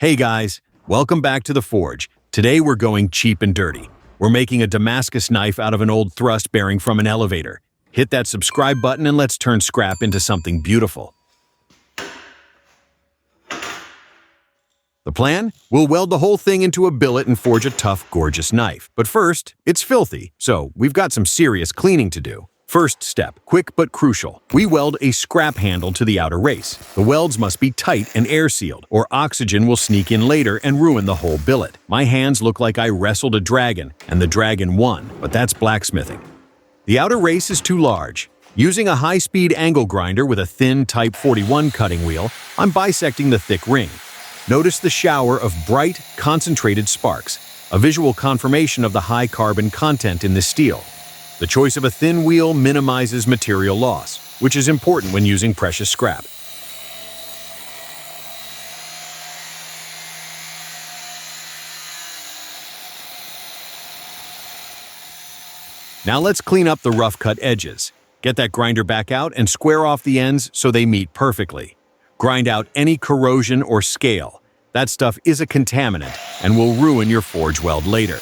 Hey guys, welcome back to the forge. Today we're going cheap and dirty. We're making a Damascus knife out of an old thrust bearing from an elevator. Hit that subscribe button and let's turn scrap into something beautiful. The plan? We'll weld the whole thing into a billet and forge a tough, gorgeous knife. But first, it's filthy, so we've got some serious cleaning to do. First step, quick but crucial. We weld a scrap handle to the outer race. The welds must be tight and air-sealed, or oxygen will sneak in later and ruin the whole billet. My hands look like I wrestled a dragon, and the dragon won, but that's blacksmithing. The outer race is too large. Using a high-speed angle grinder with a thin Type 41 cutting wheel, I'm bisecting the thick ring. Notice the shower of bright, concentrated sparks, a visual confirmation of the high carbon content in this steel. The choice of a thin wheel minimizes material loss, which is important when using precious scrap. Now let's clean up the rough-cut edges. Get that grinder back out and square off the ends so they meet perfectly. Grind out any corrosion or scale. That stuff is a contaminant and will ruin your forge weld later.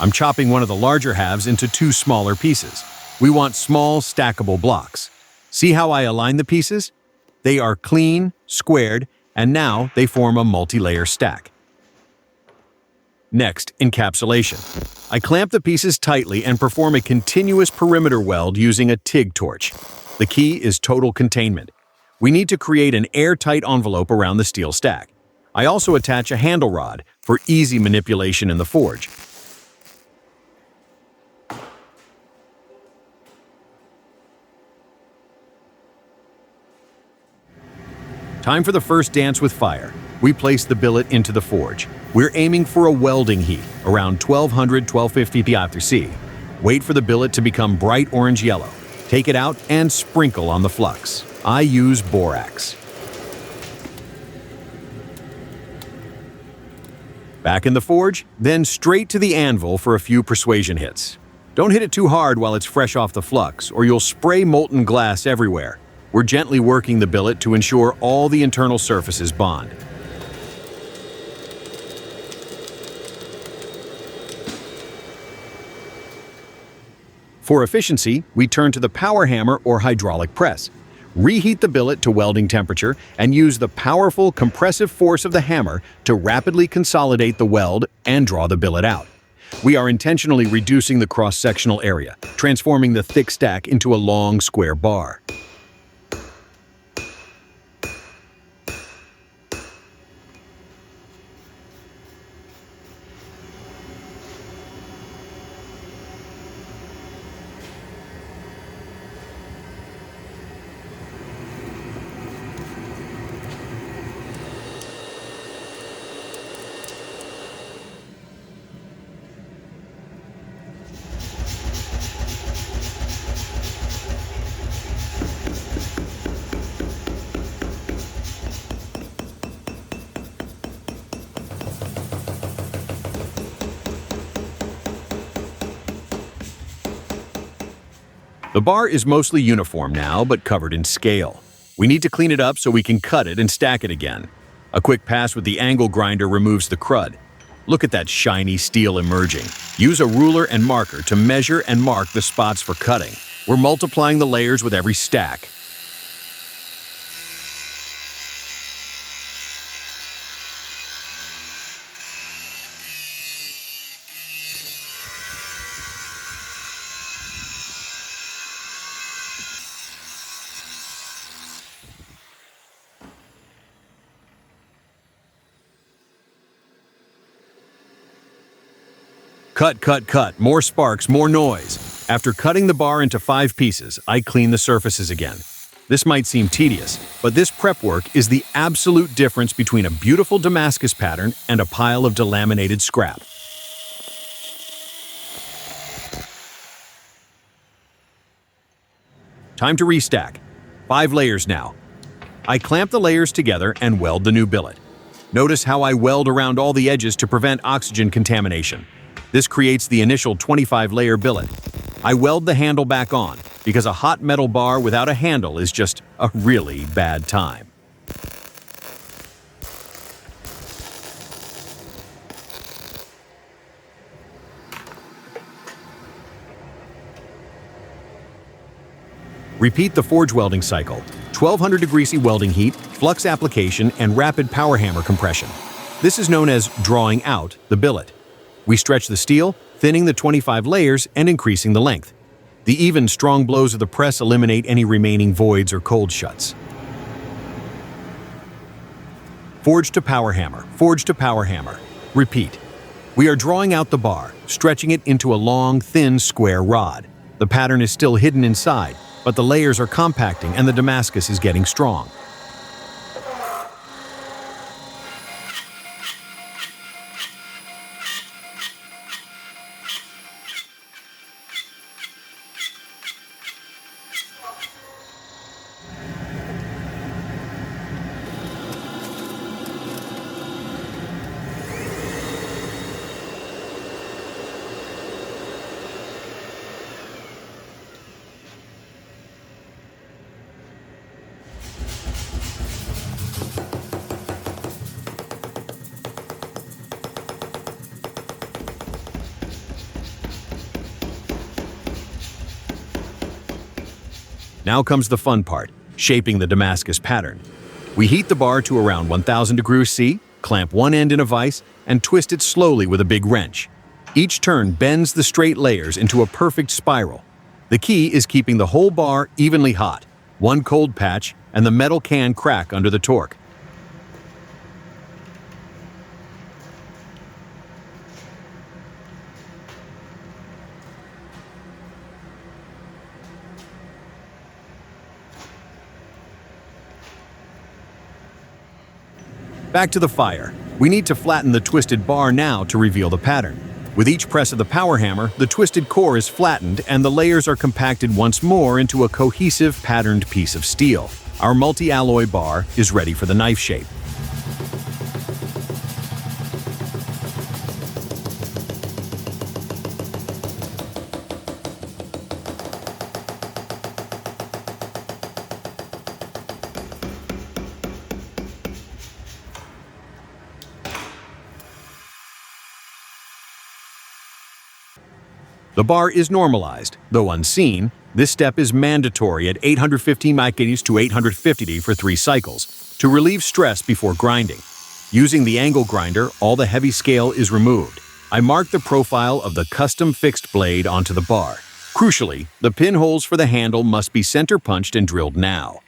I'm chopping one of the larger halves into two smaller pieces. We want small, stackable blocks. See how I align the pieces? They are clean, squared, and now they form a multi-layer stack. Next, encapsulation. I clamp the pieces tightly and perform a continuous perimeter weld using a TIG torch. The key is total containment. We need to create an airtight envelope around the steel stack. I also attach a handle rod for easy manipulation in the forge. Time for the first dance with fire. We place the billet into the forge. We're aiming for a welding heat, around 1200–1250 psi. Wait for the billet to become bright orange yellow. Take it out and sprinkle on the flux. I use borax. Back in the forge, then straight to the anvil for a few persuasion hits. Don't hit it too hard while it's fresh off the flux, or you'll spray molten glass everywhere. We're gently working the billet to ensure all the internal surfaces bond. For efficiency, we turn to the power hammer or hydraulic press. Reheat the billet to welding temperature and use the powerful compressive force of the hammer to rapidly consolidate the weld and draw the billet out. We are intentionally reducing the cross-sectional area, transforming the thick stack into a long, square bar. The bar is mostly uniform now, but covered in scale. We need to clean it up so we can cut it and stack it again. A quick pass with the angle grinder removes the crud. Look at that shiny steel emerging. Use a ruler and marker to measure and mark the spots for cutting. We're multiplying the layers with every stack. Cut, cut, cut. More sparks, more noise. After cutting the bar into 5 pieces, I clean the surfaces again. This might seem tedious, but this prep work is the absolute difference between a beautiful Damascus pattern and a pile of delaminated scrap. Time to restack. 5 layers now. I clamp the layers together and weld the new billet. Notice how I weld around all the edges to prevent oxygen contamination. This creates the initial 25-layer billet. I weld the handle back on, because a hot metal bar without a handle is just a really bad time. Repeat the forge welding cycle: 1200 degree C welding heat, flux application, and rapid power hammer compression. This is known as drawing out the billet. We stretch the steel, thinning the 25 layers and increasing the length. The even, strong blows of the press eliminate any remaining voids or cold shuts. Forge to power hammer, forge to power hammer. Repeat. We are drawing out the bar, stretching it into a long, thin, square rod. The pattern is still hidden inside, but the layers are compacting and the Damascus is getting strong. Now comes the fun part, shaping the Damascus pattern. We heat the bar to around 1000 degrees C, clamp one end in a vise, and twist it slowly with a big wrench. Each turn bends the straight layers into a perfect spiral. The key is keeping the whole bar evenly hot. One cold patch, and the metal can crack under the torque. Back to the fire. We need to flatten the twisted bar now to reveal the pattern. With each press of the power hammer, the twisted core is flattened and the layers are compacted once more into a cohesive, patterned piece of steel. Our multi-alloy bar is ready for the knife shape. The bar is normalized, though unseen. This step is mandatory at 850 microns to 850 for 3 cycles, to relieve stress before grinding. Using the angle grinder, all the heavy scale is removed. I mark the profile of the custom fixed blade onto the bar. Crucially, the pinholes for the handle must be center punched and drilled now.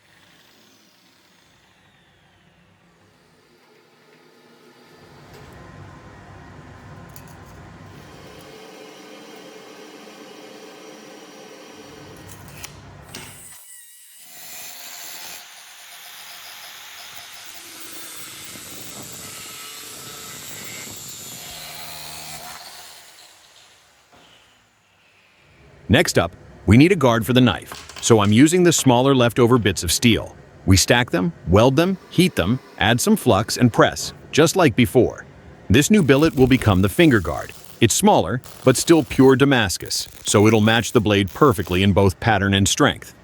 Next up, we need a guard for the knife, so I'm using the smaller leftover bits of steel. We stack them, weld them, heat them, add some flux, and press, just like before. This new billet will become the finger guard. It's smaller, but still pure Damascus, so it'll match the blade perfectly in both pattern and strength.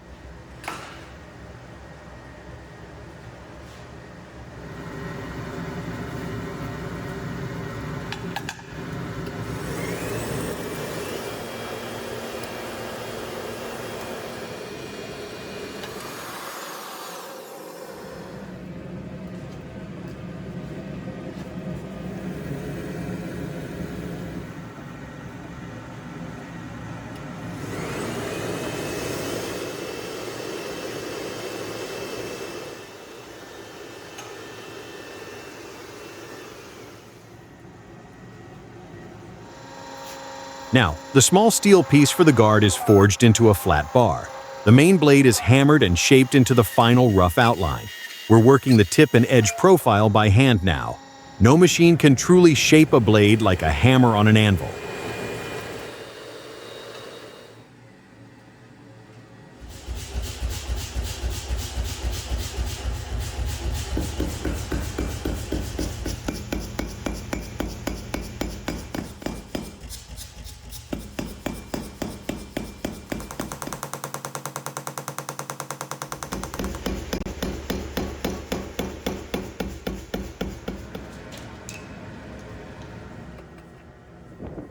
Now, the small steel piece for the guard is forged into a flat bar. The main blade is hammered and shaped into the final rough outline. We're working the tip and edge profile by hand now. No machine can truly shape a blade like a hammer on an anvil.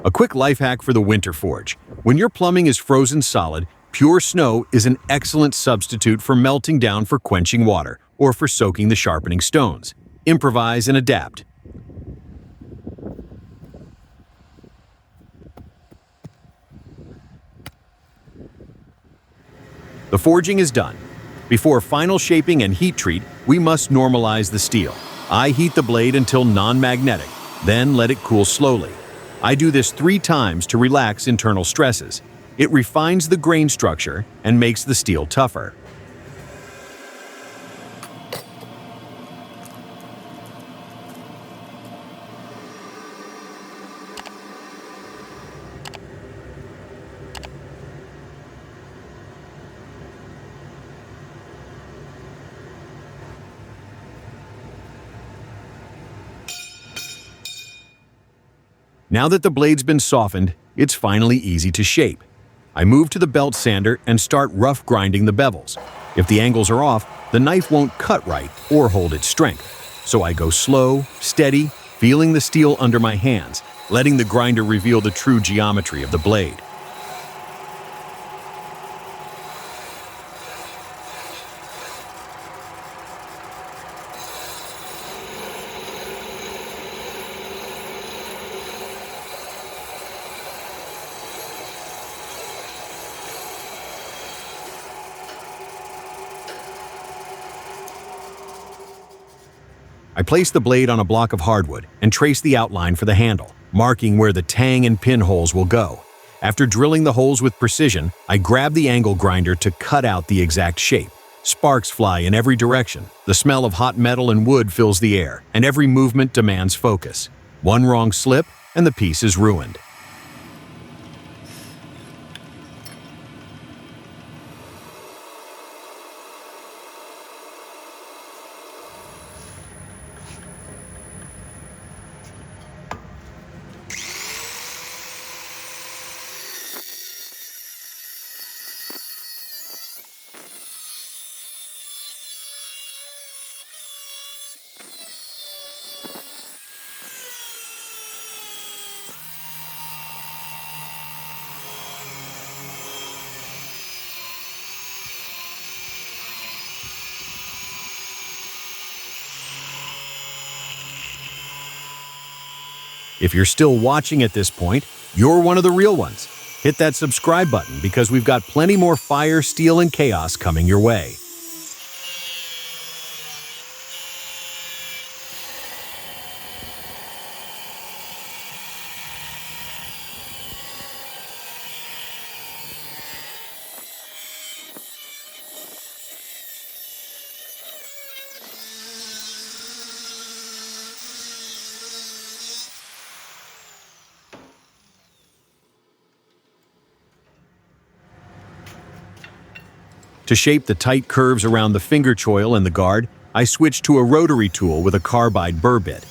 A quick life hack for the winter forge. When your plumbing is frozen solid, Pure snow is an excellent substitute for melting down for quenching water or for soaking the sharpening stones. Improvise and adapt. The forging is done. Before final shaping and heat treat, we must normalize the steel. I heat the blade until non-magnetic, then let it cool slowly. I do this 3 times to relax internal stresses. It refines the grain structure and makes the steel tougher. Now that the blade's been softened, it's finally easy to shape. I move to the belt sander and start rough grinding the bevels. If the angles are off, the knife won't cut right or hold its strength. So I go slow, steady, feeling the steel under my hands, letting the grinder reveal the true geometry of the blade. I place the blade on a block of hardwood and trace the outline for the handle, marking where the tang and pin holes will go. After drilling the holes with precision, I grab the angle grinder to cut out the exact shape. Sparks fly in every direction. The smell of hot metal and wood fills the air, and every movement demands focus. One wrong slip, and the piece is ruined. If you're still watching at this point, you're one of the real ones. Hit that subscribe button because we've got plenty more fire, steel, and chaos coming your way. To shape the tight curves around the finger choil and the guard, I switched to a rotary tool with a carbide burr bit.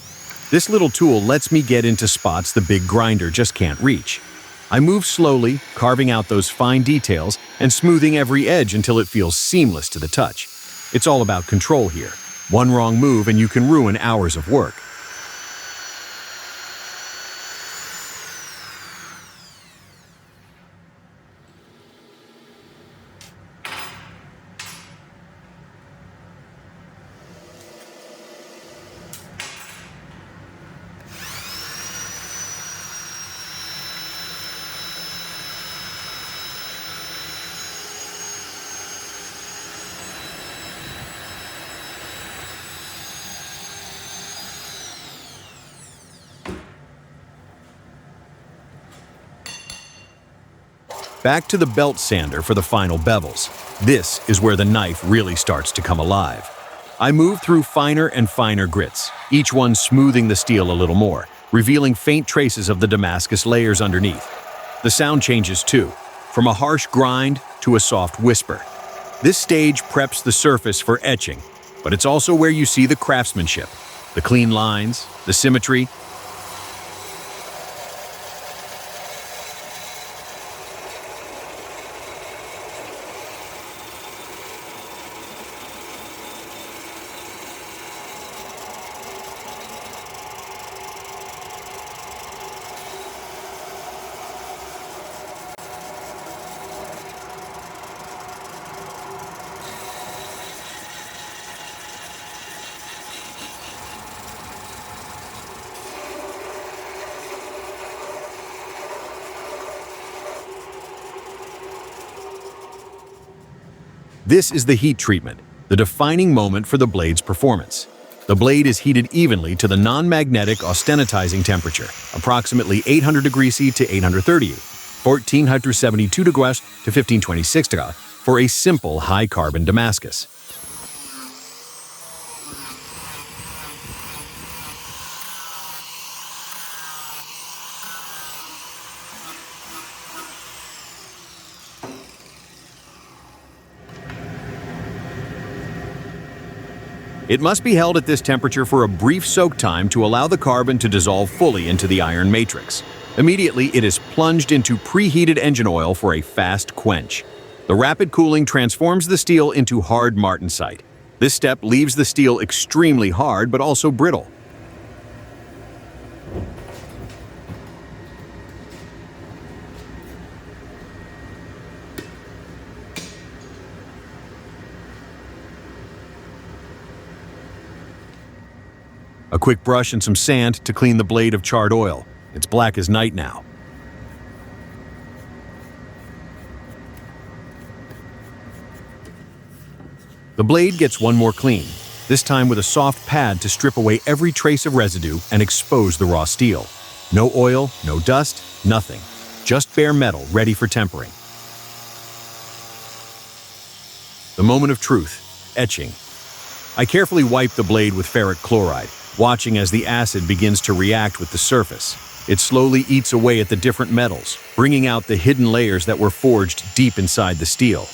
This little tool lets me get into spots the big grinder just can't reach. I move slowly, carving out those fine details and smoothing every edge until it feels seamless to the touch. It's all about control here. One wrong move and you can ruin hours of work. Back to the belt sander for the final bevels. This is where the knife really starts to come alive. I move through finer and finer grits, each one smoothing the steel a little more, revealing faint traces of the Damascus layers underneath. The sound changes too, from a harsh grind to a soft whisper. This stage preps the surface for etching, but it's also where you see the craftsmanship, the clean lines, the symmetry. This is the heat treatment, the defining moment for the blade's performance. The blade is heated evenly to the non-magnetic austenitizing temperature, approximately 800 degrees C to 830, 1472 degrees to 1526 degrees, for a simple high-carbon Damascus. It must be held at this temperature for a brief soak time to allow the carbon to dissolve fully into the iron matrix. Immediately, it is plunged into preheated engine oil for a fast quench. The rapid cooling transforms the steel into hard martensite. This step leaves the steel extremely hard but also brittle. A quick brush and some sand to clean the blade of charred oil. It's black as night now. The blade gets one more clean, this time with a soft pad to strip away every trace of residue and expose the raw steel. No oil, no dust, nothing. Just bare metal ready for tempering. The moment of truth, etching. I carefully wipe the blade with ferric chloride, watching as the acid begins to react with the surface. It slowly eats away at the different metals, bringing out the hidden layers that were forged deep inside the steel.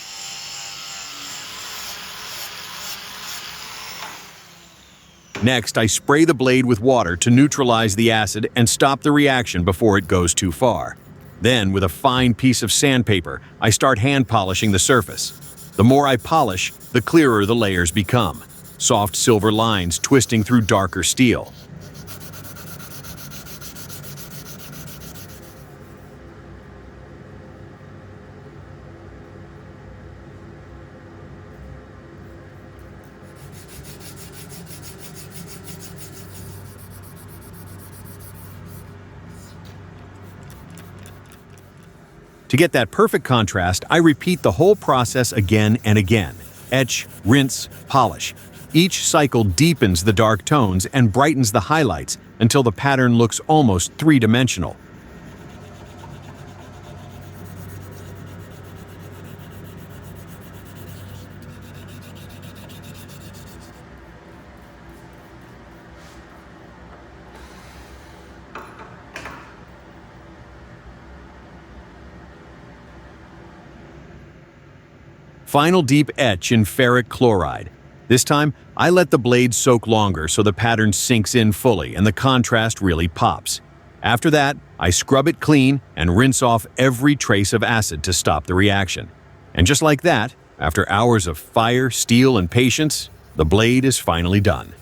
Next, I spray the blade with water to neutralize the acid and stop the reaction before it goes too far. Then, with a fine piece of sandpaper, I start hand polishing the surface. The more I polish, the clearer the layers become. Soft silver lines twisting through darker steel. To get that perfect contrast, I repeat the whole process again and again. Etch, rinse, polish. Each cycle deepens the dark tones and brightens the highlights until the pattern looks almost three-dimensional. Final deep etch in ferric chloride. This time, I let the blade soak longer so the pattern sinks in fully and the contrast really pops. After that, I scrub it clean and rinse off every trace of acid to stop the reaction. And just like that, after hours of fire, steel, and patience, the blade is finally done.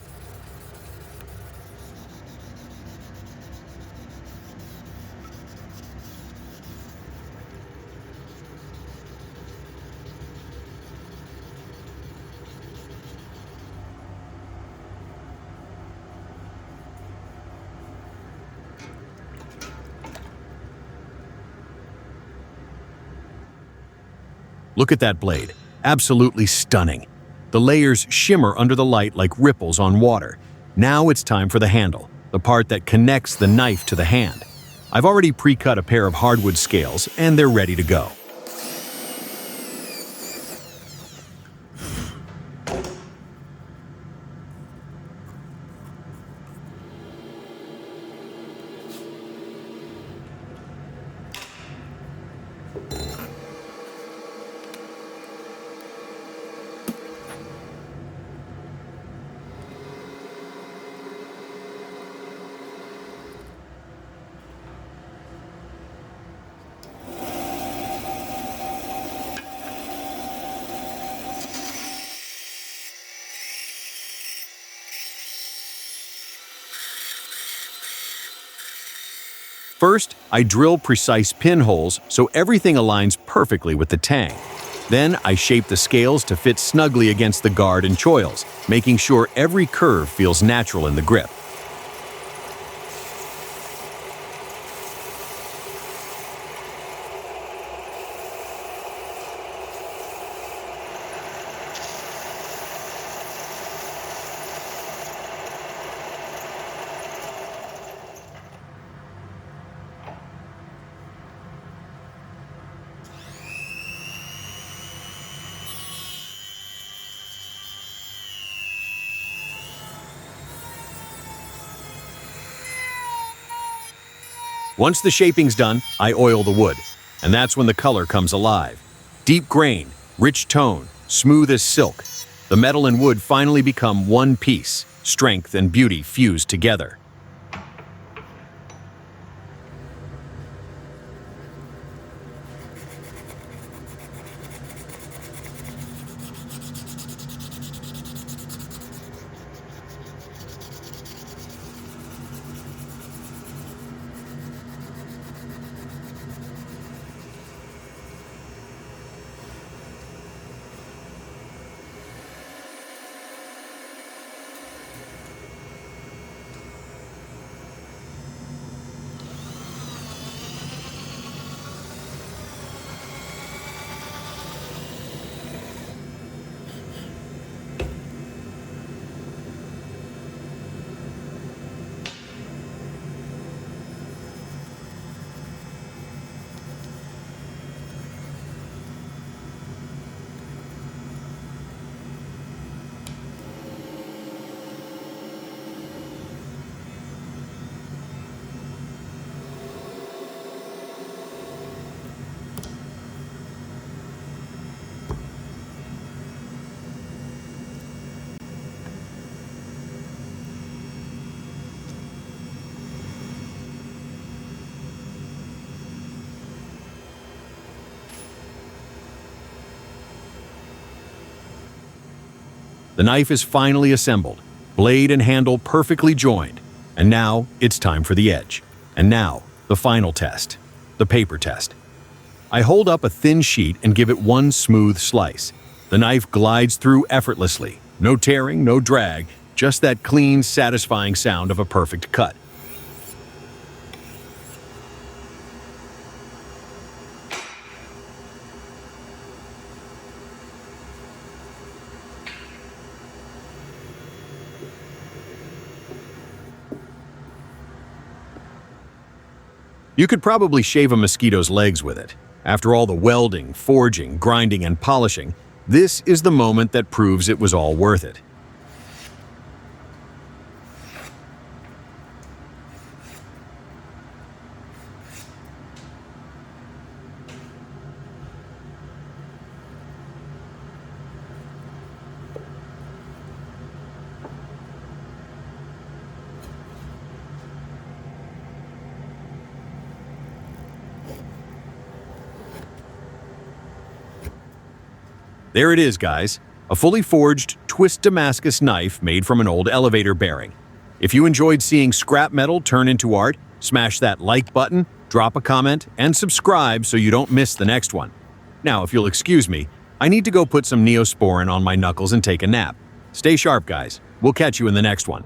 Look at that blade. Absolutely stunning. The layers shimmer under the light like ripples on water. Now it's time for the handle, the part that connects the knife to the hand. I've already pre-cut a pair of hardwood scales, and they're ready to go. First, I drill precise pinholes so everything aligns perfectly with the tang. Then I shape the scales to fit snugly against the guard and choils, making sure every curve feels natural in the grip. Once the shaping's done, I oil the wood, and that's when the color comes alive. Deep grain, rich tone, smooth as silk. The metal and wood finally become one piece, strength and beauty fused together. The knife is finally assembled, blade and handle perfectly joined. And now it's time for the edge. And now, the final test, the paper test. I hold up a thin sheet and give it one smooth slice. The knife glides through effortlessly. No tearing, no drag, just that clean, satisfying sound of a perfect cut. You could probably shave a mosquito's legs with it. After all the welding, forging, grinding, and polishing, this is the moment that proves it was all worth it. There it is, guys. A fully forged twist Damascus knife made from an old elevator bearing. If you enjoyed seeing scrap metal turn into art, smash that like button, drop a comment, and subscribe so you don't miss the next one. Now, if you'll excuse me, I need to go put some Neosporin on my knuckles and take a nap. Stay sharp, guys. We'll catch you in the next one.